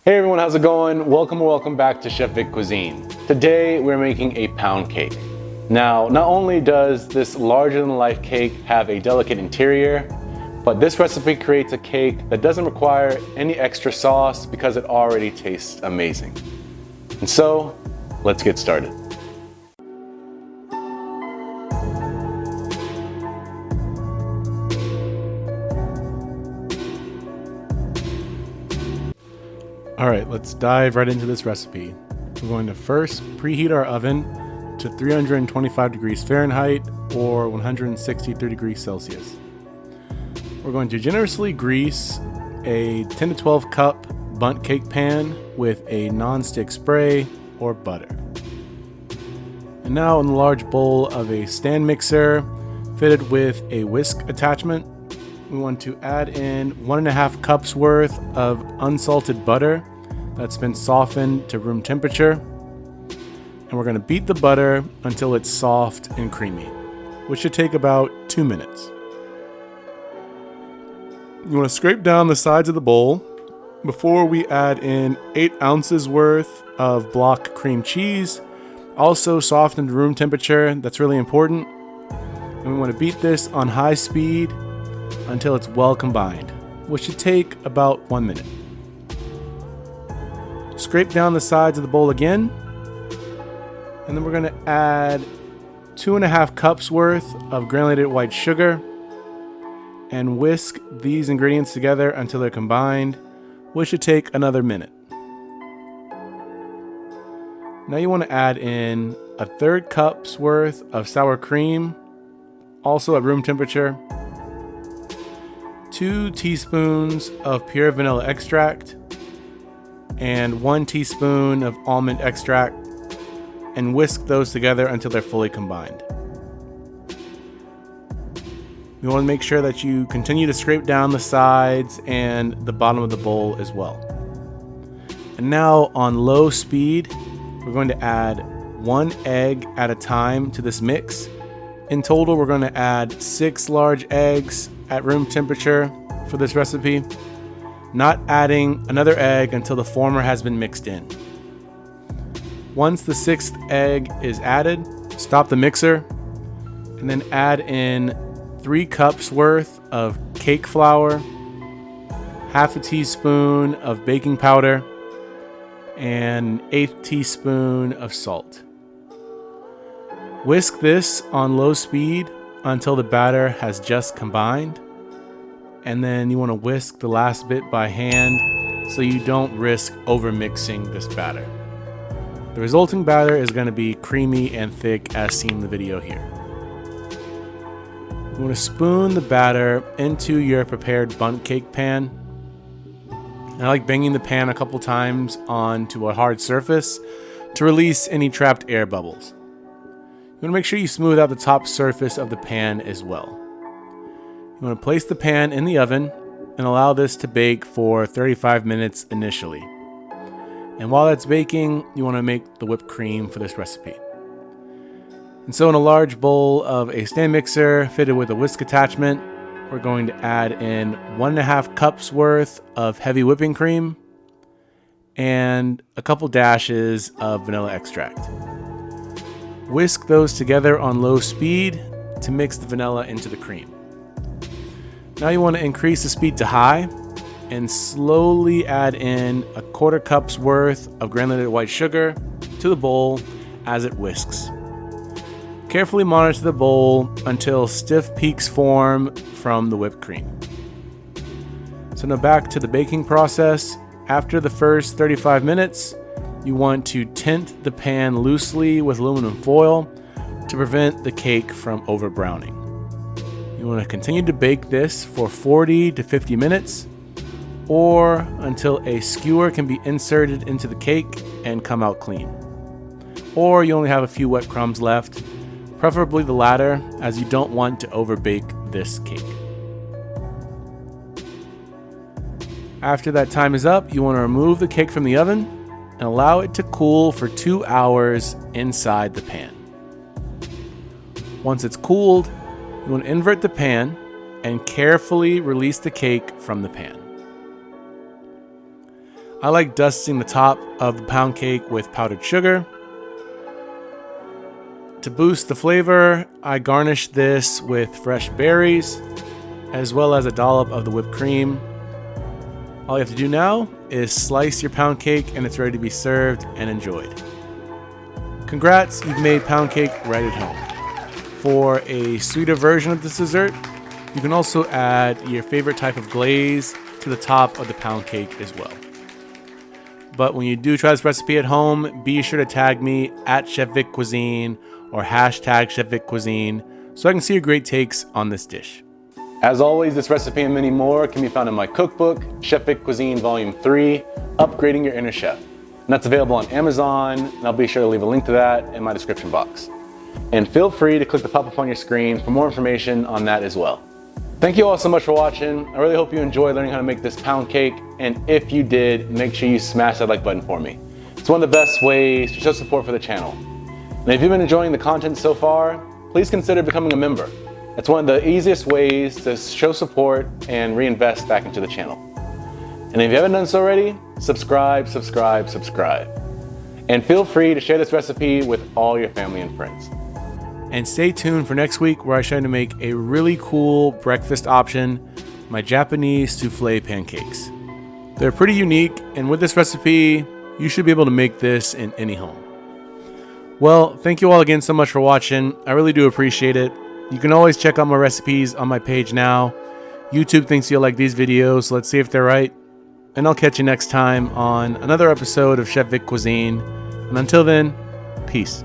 Hey everyone, how's it going? Welcome back to Chef Vic Cuisine. Today we're making a pound cake. Now, not only does this larger than life cake have a delicate interior, but this recipe creates a cake that doesn't require any extra sauce because it already tastes amazing. And so, let's get started. Alright, let's dive right into this recipe. We're going to first preheat our oven to 325 degrees Fahrenheit or 163 degrees Celsius. We're going to generously grease a 10 to 12 cup bundt cake pan with a non-stick spray or butter. And now in the large bowl of a stand mixer fitted with a whisk attachment, we want to add in 1.5 cups worth of unsalted butter that's been softened to room temperature. And we're going to beat the butter until it's soft and creamy, which should take about 2 minutes. You want to scrape down the sides of the bowl before we add in 8 ounces worth of block cream cheese, also softened to room temperature. That's really important. And we want to beat this on high speed until it's well combined, which should take about 1 minute. Scrape down the sides of the bowl again, and then we're going to add 2.5 cups worth of granulated white sugar and whisk these ingredients together until they're combined, which should take another minute. Now you want to add in 1/3 cup's worth of sour cream, also at room temperature, 2 teaspoons of pure vanilla extract, and 1 teaspoon of almond extract, and whisk those together until they're fully combined. You want to make sure that you continue to scrape down the sides and the bottom of the bowl as well. And now on low speed, we're going to add 1 egg at a time to this mix. In total, we're going to add 6 large eggs at room temperature for this recipe, not adding another egg until the former has been mixed in. Once the 6th egg is added, stop the mixer and then add in 3 cups worth of cake flour, 1/2 teaspoon of baking powder, and 1/8 teaspoon of salt. Whisk this on low speed until the batter has just combined, and then you want to whisk the last bit by hand so you don't risk over mixing this batter. The resulting batter is going to be creamy and thick as seen in the video here. You want to spoon the batter into your prepared bundt cake pan. I like banging the pan a couple times onto a hard surface to release any trapped air bubbles. You want to make sure you smooth out the top surface of the pan as well. You want to place the pan in the oven and allow this to bake for 35 minutes initially. And while that's baking, you want to make the whipped cream for this recipe. And so in a large bowl of a stand mixer fitted with a whisk attachment, we're going to add in 1.5 cups worth of heavy whipping cream and a couple dashes of vanilla extract. Whisk those together on low speed to mix the vanilla into the cream. Now you want to increase the speed to high and slowly add in 1/4 cup's worth of granulated white sugar to the bowl as it whisks. Carefully monitor the bowl until stiff peaks form from the whipped cream. So now back to the baking process. After the first 35 minutes, you want to tint the pan loosely with aluminum foil to prevent the cake from over browning. You want to continue to bake this for 40 to 50 minutes or until a skewer can be inserted into the cake and come out clean. Or you only have a few wet crumbs left, preferably the latter, as you don't want to overbake this cake. After that time is up, you want to remove the cake from the oven and allow it to cool for 2 hours inside the pan. Once it's cooled, you want to invert the pan and carefully release the cake from the pan. I like dusting the top of the pound cake with powdered sugar. To boost the flavor, I garnish this with fresh berries, as well as a dollop of the whipped cream. All you have to do now is slice your pound cake and it's ready to be served and enjoyed. Congrats, you've made pound cake right at home. For a sweeter version of this dessert, you can also add your favorite type of glaze to the top of the pound cake as well. But when you do try this recipe at home, be sure to tag me at Chef Vic Cuisine or hashtag Chef Vic Cuisine so I can see your great takes on this dish. As always, this recipe and many more can be found in my cookbook, Chef Vic Cuisine Volume 3, Upgrading Your Inner Chef. And that's available on Amazon, and I'll be sure to leave a link to that in my description box. And feel free to click the pop-up on your screen for more information on that as well. Thank you all so much for watching. I really hope you enjoyed learning how to make this pound cake, and if you did, make sure you smash that like button for me. It's one of the best ways to show support for the channel. And if you've been enjoying the content so far, please consider becoming a member. It's one of the easiest ways to show support and reinvest back into the channel. And if you haven't done so already, subscribe. And feel free to share this recipe with all your family and friends. And stay tuned for next week where I show you how to make a really cool breakfast option, my Japanese souffle pancakes. They're pretty unique, and with this recipe, you should be able to make this in any home. Well, thank you all again so much for watching. I really do appreciate it. You can always check out my recipes on my page now. YouTube thinks you'll like these videos, so let's see if they're right. And I'll catch you next time on another episode of Chef Vic Cuisine. And until then, peace.